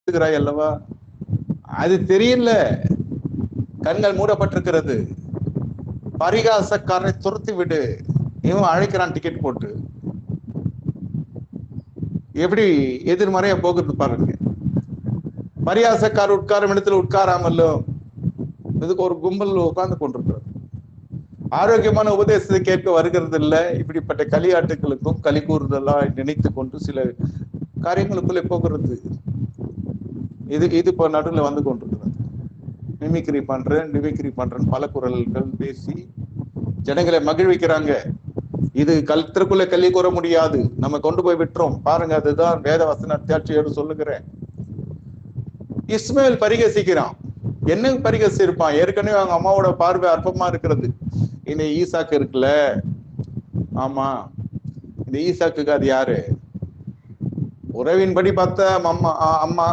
பேசுகிறாய் அல்லவா? அது தெரியல, கண்கள் மூடப்பட்டிருக்கிறது. பரிகாசக்காரனை துரத்தி விடு. இவன் அழைக்கிறான் டிக்கெட் போட்டு. எப்படி எதிர்மறையா போகுது பாருங்க. பரிகாசக்காரர் உட்காரும் இடத்துல உட்காராமலும் இதுக்கு ஒரு கும்பல் உட்கார்ந்து கொண்டிருக்கிறது. ஆரோக்கியமான உபதேசத்தை கேட்க வருகிறது இல்லை. இப்படிப்பட்ட களியாட்டுகளுக்கும் களி கூறுதெல்லாம் நினைத்து கொண்டு சில காரியங்களுக்குள்ளே போகிறது. இது இப்போ நடுவில் வந்து கொண்டிருக்கிறது. மிமிக்ரி பண்றேன் பல குரல்கள் பேசி ஜனங்களை மகிழ்விக்கிறாங்க. இது கல்த்திற்குள்ள கல்வி கூற முடியாது, நம்ம கொண்டு போய் விட்டுறோம் பாருங்க. அதுதான் வேத வசன அத்தியாட்சியோடு சொல்லுகிறேன். இஸ்மாயில் பரிகசிக்கிறான். என்ன பரிகசிருப்பான்? ஏற்கனவே அவங்க அம்மாவோட பார்வை அற்பமா இருக்கிறது. இந்த ஈசாக்கு இருக்குல்ல, ஆமா, இந்த ஈசாக்குக்கு அது யாரு? உறவின்படி பார்த்த அம்மா